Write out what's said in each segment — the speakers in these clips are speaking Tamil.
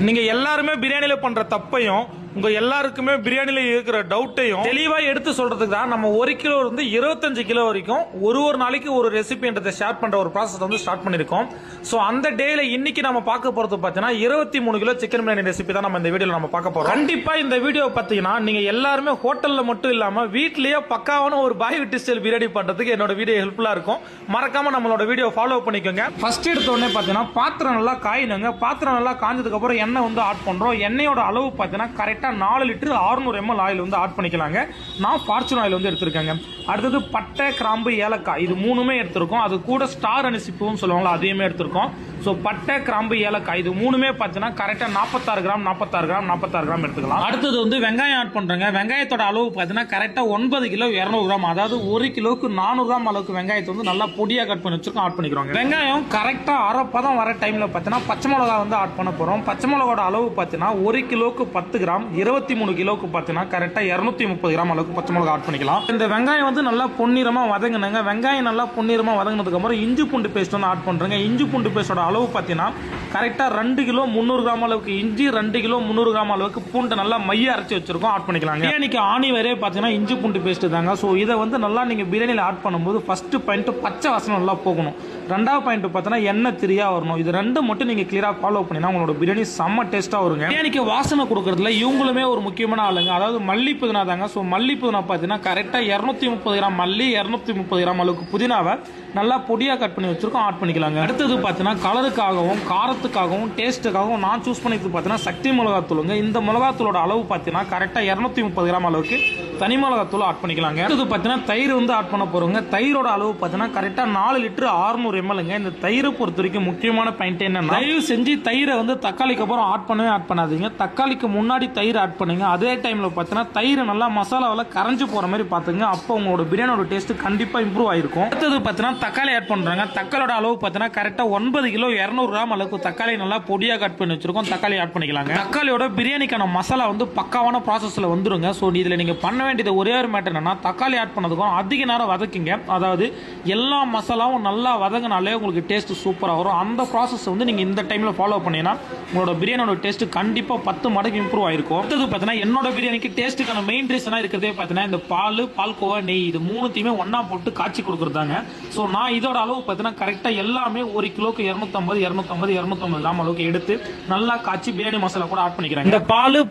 நீங்க எல்லாருமே பிரியாணில பண்ற தப்பையும் உங்க எல்லாருக்குமே பிரியாணில இருக்கிற டவுட்டையும் தெளிவா எடுத்து சொல்றதுக்கு தான் நம்ம 1 கிலோ இருந்து 25 கிலோ வரைக்கும் ஒரு நாளைக்கு ஒரு ரெசிபின்றதை ஷேர் பண்ற ஒரு ப்ராசஸ் வந்து ஸ்டார்ட் பண்ணிருக்கோம். சோ அந்த டேல இன்னைக்கு நம்ம பார்க்க போறது பாத்தீங்கன்னா 23 கிலோ சிக்கன் பிரியாணி ரெசிபி தான் நம்ம இந்த வீடியோல நம்ம பார்க்க போறோம். கண்டிப்பா இந்த வீடியோ பாத்தீங்கன்னா நீங்க எல்லாருமே ஹோட்டல்ல மட்டும் இல்லாம வீட்லயே பக்காவான ஒரு பாய் வீட்டு ஸ்டைல் பிரியாணி பண்றதுக்கு என்னோட வீடியோ ஹெல்ப்ஃபுல்லா இருக்கும். மறக்காம நம்மளோட வீடியோ ஃபாலோ பண்ணிக்கோங்க. ஃபர்ஸ்ட் எடுத்த உடனே பாத்தீங்கன்னா பாத்திரம் நல்லா காயினுங்க. பாத்திரம் நல்லா காஞ்சதுக்கு அப்புறம் எண்ணெய் வந்து ஆட் பண்றோம். எண்ணெயோட அளவு பாத்தீங்கன்னா கரெக்டா 4 லிட்டர் 600 ml ஆயில் வந்து ஆட் பண்ணிக்கலாங்க. நான் ஃபார்ச்சூன் ஆயில் வந்து எடுத்திருக்கேங்க. அடுத்தது பட்டை, கிராம்பு, ஏலக்காய் இது மூணுமே எடுத்திருக்கோம். அது கூட ஸ்டார் அனிசி பூன்னு சொல்லுவாங்களா அதையுமே எடுத்திருக்கோம். ஸோ பட்டை, கிராம்பு, ஏலக்காய் இது மூணுமே பார்த்தீங்கன்னா கரெக்டாக 46 கிராம் எடுத்துக்கலாம். அடுத்தது வந்து வெங்காயம் ஆட் பண்ணுறேங்க. வெங்காயத்தோட அளவு பார்த்தீங்கன்னா கரெக்டாக 9 கிலோ 200 கிராம், அதாவது 1 கிலோக்கு 400 கிராம் அளவுக்கு வெங்காயத்தை வந்து நல்லா பொடியாக கட் பண்ணி வச்சிருக்கோம், ஆட் பண்ணிக்கிறோம். வெங்காயம் கரெக்டாக அரை பதம் வர டைமில் பார்த்தீங்கன்னா பச்சை மிளகா வந்து ஆட் பண்ண போகிறோம். பச்சை மிளகாவோட அளவு பார்த்தீங்கன்னா 1 கிலோக்கு 10 கிராம், 23 கிலோக்கு பார்த்தீங்கன்னா கரெக்டாக 230 கிராம் அளவுக்கு பச்சை மிளகா ஆட் பண்ணிக்கலாம். இந்த வெங்காயம் வந்து நல்லா பொன்னிறமாக வதங்கினுங்க. வெங்காயம் நல்லா பொன்னிறமாக வதங்கினதுக்கு அப்புறம் இஞ்சி பூண்டு பேஸ்ட் வந்து ஆட் பண்ணுறேங்க. இஞ்சி பூண்டு பேஸ்டோட அளவு பார்த்தீங்கன்னா கரெக்டாக 2 கிலோ 300 கிராம் அளவுக்கு இஞ்சி, 2 கிலோ 300 கிராம் அளவுக்கு பூண்டை நல்லா மைய அரைச்சி வச்சிருக்கோம், ஆட் பண்ணிக்கலாங்க. பிரியாணிக்கு ஆணி வரையே பார்த்தீங்கன்னா இஞ்சி பூண்டு பேஸ்ட் தாங்க. ஸோ இதை வந்து நல்லா நீங்கள் பிரியாணியில் ஆட் பண்ணும்போது ஃபர்ஸ்ட் பாயிண்ட் பச்சை வாசனை நல்லா போகணும். ரெண்டாவது பாயிண்ட் பார்த்தீங்கன்னா எண்ணெய் திரியா வரணும். இது ரெண்டு மட்டும் நீங்கள் கிளியராக ஃபாலோ பண்ணினா உங்களோட பிரியாணி செம்ம டேஸ்ட்டாக வருங்க. பிரியாணிக்கு வாசனை கொடுக்கறதுல இவங்களுமே ஒரு முக்கியமான ஆளுங்க, அதாவது மல்லி புதினா தாங்க. ஸோ மல்லி புதினா பார்த்தீங்கன்னா கரெக்டாக 230 கிராம் மல்லி, 230 கிராம் அளவுக்கு புதினாவை நல்லா பொடியாக கட் பண்ணி வச்சிருக்கோம், ஆட் பண்ணிக்கலாங்க. அடுத்தது பார்த்தீங்கன்னா கலருக்காகவும் காரத்துக்காகவும் டேஸ்ட்டுக்காகவும் நான் சூஸ் பண்ணிக்கிறது பார்த்தீங்கன்னா சக்தி மிளகாத்தூளுங்க. இந்த மிளகாத்தூளோட அளவு பார்த்தீங்கன்னா கரெக்டாக 230 கிராம் அளவுக்கு தனி மிளகாத்தூள் ஆட் பண்ணிக்கலாங்க. அடுத்தது பார்த்தீங்கன்னா தயிர் வந்து ஆட் பண்ண போறோங்க. தயிரோட அளவு பார்த்தீங்கன்னா கரெக்டாக 4 லிட்டர் 600 mlங்க. இந்த தயிரை பொறுத்த வரைக்கும் முக்கியமான பாயிண்ட் என்னன்னா, தயவு செஞ்சு தயிரை வந்து தக்காளிக்கு அப்புறம் ஆட் பண்ணாதீங்க. தக்காளிக்கு முன்னாடி தயிர் ஆட் பண்ணுங்க. அதே டைம்ல பார்த்தீங்கன்னா தயிர் நல்லா மசாலாவில் கரைஞ்சு போற மாதிரி பார்த்துங்க. அப்போ உங்களோட பிரியாணியோட டேஸ்ட் கண்டிப்பா இம்ப்ரூவ் ஆயிருக்கும். அடுத்தது பார்த்தீங்கன்னா தக்காளி ஆட் பண்றாங்க. தக்காளியோட அளவு பார்த்தீங்கன்னா கரெக்டாக 9 கிலோ 200 கிராம் அளவுக்கு தக்காளி நல்லா பொடியாக கட் பண்ணி வச்சிருக்கோம், தக்காளி ஆட் பண்ணிக்கலாங்க. தக்காளியோட பிரியாணிக்கான மசாலா வந்து பக்காவான ப்ராசஸ்ல வந்துருங்க. ஸோ இதில் நீங்க பண்ண வேண்டியது ஒரே ஒரு மேட்டர் என்னன்னா, தக்காளி ஆட் பண்ணதுக்கும் அதிக நேரம் வதக்குங்க. அதாவது எல்லா மசாலாவும் நல்லா வதங்கினாலே உங்களுக்கு டேஸ்ட் சூப்பராக வரும். அந்த ப்ராசஸ் வந்து நீங்க இந்த டைம்ல ஃபாலோ பண்ணீங்கன்னா உங்களோட பிரியாணியோட டேஸ்ட் கண்டிப்பா 10 மடங்கு இம்ப்ரூவ் ஆயிருக்கும். அடுத்தது பார்த்தீங்கன்னா என்னோட பிரியாணிக்கு டேஸ்ட்டுக்கான மெயின் ரீசனா இருக்கிறதே பார்த்தீங்கன்னா இந்த பால்கோவா, நெய் இது மூணுத்தையுமே ஒன்னா போட்டு காய்ச்சி கொடுக்குறதாங்க. ஸோ நான் இதோட அளவு பார்த்தீங்கன்னா கரெக்டா எல்லாமே 1 கிலோக்கு 250 கிராம் அளவுக்கு எடுத்து நல்லா காய்ச்சி பிரியாணி மசாலா கூட ஆட் பண்ணிக்கிறாங்க. இந்த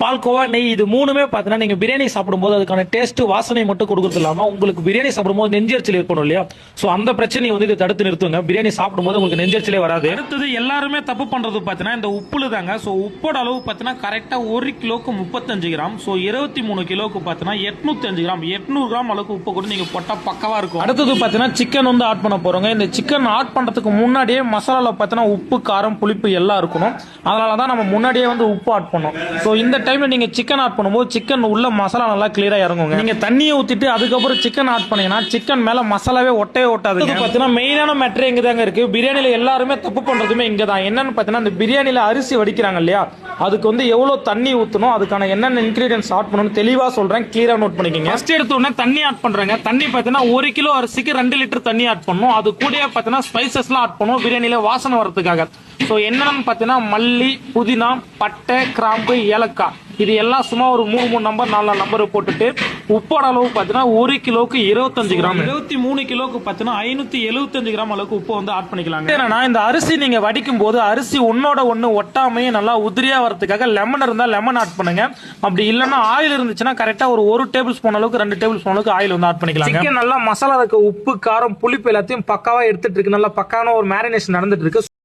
பால்கோவா, நெய் இது மூணுமே பார்த்தீங்கன்னா நீங்க பிரியாணி சாப்பிடும்போது அதுக்கான டேஸ்ட் வாசனை மட்டும் கொடுக்கறது இல்லாம உங்களுக்கு பிரியாணி சாப்பிடும்போது நெஞ்சரிச்சல் இருக்கணும் இல்லையா? சோ அந்த பிரச்சனையை வந்து இதை தடுத்து நிறுத்துங்க. பிரியாணி சாப்பிடும்போது உங்களுக்கு நெஞ்சரிச்சலே வராது. அடுத்தது எல்லாருமே தப்பு பண்றது பார்த்தீங்கன்னா இந்த உப்புல தாங்க. சோ உப்போட அளவு பார்த்தீங்கன்னா கரெக்டா 1 கிலோக்கு 35 கிராம், சோ 23 கிலோக்கு பார்த்தீங்கன்னா 805 கிராம் 800 கிராம் அளவுக்கு உப்பு கூட நீங்க போட்டா பக்கவா இருக்கும். அடுத்தது பார்த்தீங்கன்னா சிக்கன் வந்து ஆட் பண்ண போறோங்க. இந்த சிக்கன் ஆட் பண்றதுக்கு முன்னாடியே மசாலால பார்த்தீங்கன்னா உப்பு, காரம், புளிப்பு எல்லாம் இருக்கணும். அதனாலதான் நம்ம முன்னாடியே வந்து உப்பு ஆட் பண்ணோம். சோ இந்த டைம்ல நீங்க சிக்கன் ஆட் பண்ணும்போது சிக்கன் உள்ள மசாலா நல்லா கிளியரா இறங்குங்க. நீங்க தண்ணியை ஊத்திட்டு அதுக்கப்புறம் சிக்கன் ஆட் பண்ணீங்கன்னா சிக்கன் மேல மசாலாவே ஒட்டவே ஒட்டாது. பாத்தீங்கன்னா மெயினான மேட்டர் எங்க தாங்க இருக்கு. பிரியாணில எல்லாருமே தப்பு பண்றதுமே இங்க தான். என்னன்னு பாத்தீங்கன்னா இந்த பிரியாணில அரிசி வடிக்கிறாங்க இல்லையா, அதுக்கு வந்து எவ்வளவு தண்ணி ஊத்தணும், அதுக்கான என்னென்ன இன்கிரீடியன்ஸ் ஆட் பண்ணணும் தெளிவா சொல்றேன், கிளியரா நோட் பண்ணிக்கங்க. ஃபர்ஸ்ட் எடுத்த உடனே தண்ணி ஆட் பண்றாங்க. தண்ணி பாத்தீங்கன்னா 1 கிலோ அரிசிக்கு 2 லிட்டர் தண்ணி ஆட் பண்ணும். அது கூட பாத்தீங்கன்னா ஸ்பைசஸ் எல்லாம் ஆட் பண்ணும் பிரியாணில வாசனை வரதுக்காக. ஸோ என்னன்னு பார்த்தீங்கன்னா மல்லி, புதினா, பட்டை, கிராம்பு, ஏலக்காய் இது எல்லாம் சும்மா ஒரு 3 நம்பர் 4 நம்பர் போட்டுட்டு உப்போட அளவு பார்த்தீங்கன்னா 1 கிலோக்கு 25 கிராம், 23 கிலோக்கு பார்த்தீங்கன்னா 575 கிராம் அளவுக்கு உப்பு வந்து ஆட் பண்ணிக்கலாங்க. ஏன்னா இந்த அரிசி நீங்க வடிக்கும் போது அரிசி ஒன்னோட ஒன்று ஒட்டாமையே நல்லா உதிரியா வரதுக்காக லெமன் இருந்தால் லெமன் ஆட் பண்ணுங்க. அப்படி இல்லைன்னா ஆயில் இருந்துச்சுன்னா கரெக்டா ஒரு டேபிள் ஸ்பூன் அளவுக்கு 2 டேபிள் ஸ்பூன் அளவுக்கு ஆயில் வந்து ஆட் பண்ணிக்கலாம். சிக்கன் நல்லா மசாலா இருக்க உப்பு, காரம், புளிப்பு எல்லாத்தையும் பக்காவா எடுத்துட்டு இருக்கு. நல்லா பக்கான ஒரு மேரினேஷன் நடந்துட்டு இருக்கு.